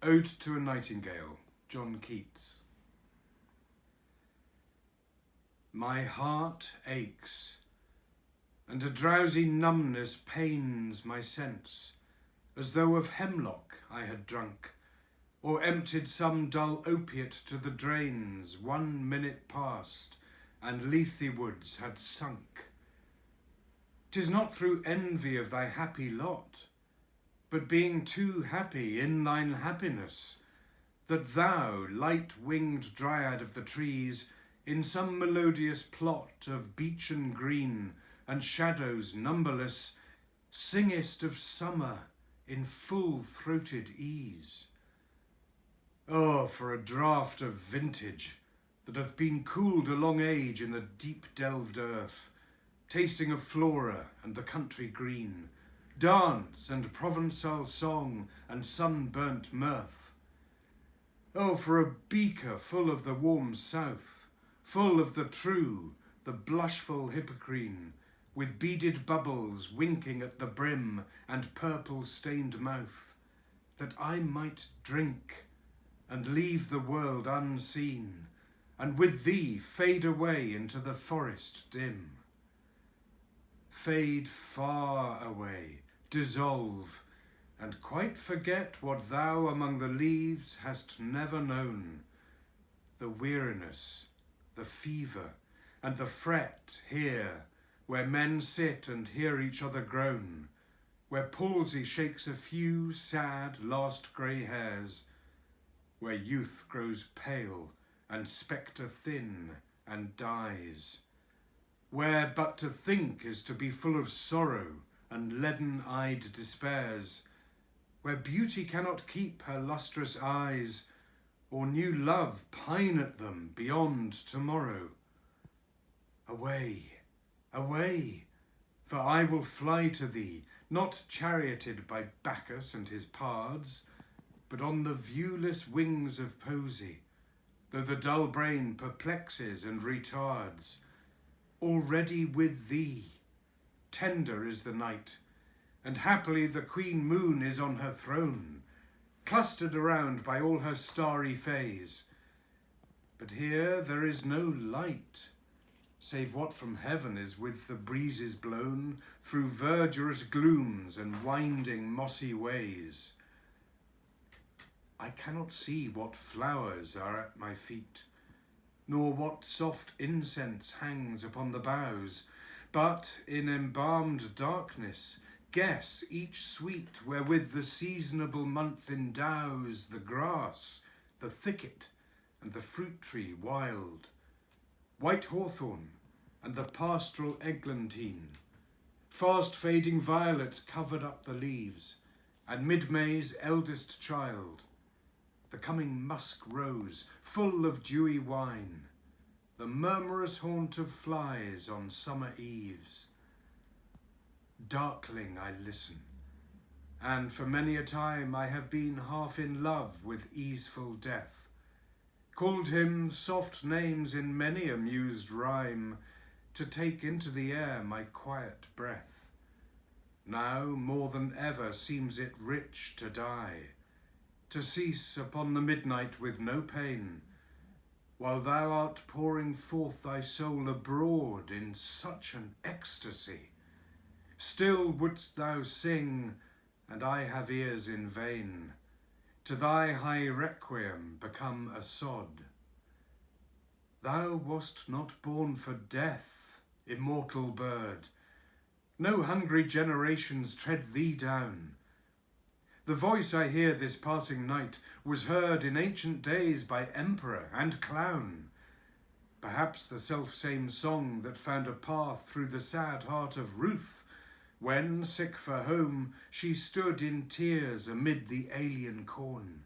Ode to a Nightingale, John Keats. My heart aches, and a drowsy numbness pains my sense, as though of hemlock I had drunk, or emptied some dull opiate to the drains 1 minute past, and lethe woods had sunk. 'Tis not through envy of thy happy lot, but being too happy in thine happiness, that thou, light-winged dryad of the trees, in some melodious plot of beechen green and shadows numberless, singest of summer in full-throated ease. Oh, for a draught of vintage that hath been cooled a long age in the deep-delved earth, tasting of flora and the country green, dance and Provençal song and sunburnt mirth. Oh, for a beaker full of the warm south, full of the true, the blushful Hippocrene, with beaded bubbles winking at the brim and purple-stained mouth, that I might drink and leave the world unseen, and with thee fade away into the forest dim. Fade far away, dissolve, and quite forget what thou among the leaves hast never known, the weariness, the fever, and the fret here, where men sit and hear each other groan, where palsy shakes a few sad last grey hairs, where youth grows pale and spectre thin and dies, where but to think is to be full of sorrow and leaden-eyed despairs, where beauty cannot keep her lustrous eyes, or new love pine at them beyond tomorrow. Away, away, for I will fly to thee, not charioted by Bacchus and his pards, but on the viewless wings of poesy, though the dull brain perplexes and retards. Already with thee, tender is the night, and happily the queen moon is on her throne, clustered around by all her starry fays. But here there is no light, save what from heaven is with the breezes blown through verdurous glooms and winding mossy ways. I cannot see what flowers are at my feet, nor what soft incense hangs upon the boughs, but in embalmed darkness guess each sweet wherewith the seasonable month endows the grass, the thicket, and the fruit tree wild, white hawthorn, and the pastoral eglantine. Fast fading violets covered up the leaves, and mid-May's eldest child, the coming musk rose, full of dewy wine, the murmurous haunt of flies on summer eves. Darkling I listen, and for many a time I have been half in love with easeful death, called him soft names in many a mused rhyme, to take into the air my quiet breath. Now more than ever seems it rich to die, to cease upon the midnight with no pain, while thou art pouring forth thy soul abroad in such an ecstasy. Still wouldst thou sing, and I have ears in vain, to thy high requiem become a sod. Thou wast not born for death, immortal bird. No hungry generations tread thee down. The voice I hear this passing night was heard in ancient days by emperor and clown. Perhaps the self-same song that found a path through the sad heart of Ruth, when, sick for home, she stood in tears amid the alien corn.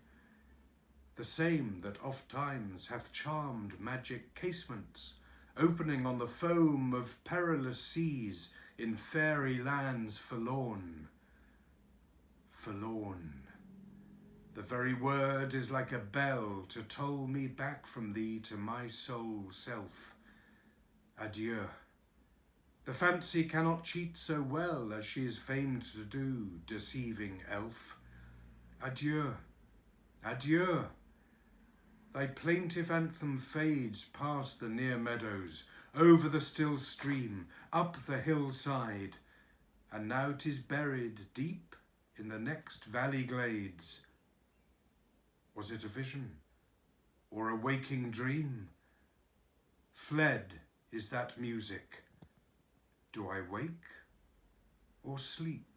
The same that oft times hath charmed magic casements, opening on the foam of perilous seas in fairy lands forlorn. Forlorn. The very word is like a bell to toll me back from thee to my sole self. Adieu. The fancy cannot cheat so well as she is famed to do, deceiving elf. Adieu. Adieu! Thy plaintive anthem fades past the near meadows, over the still stream, up the hillside, and now 'tis buried deep in the next valley glades. Was it a vision, or a waking dream? Fled is that music. Do I wake or sleep?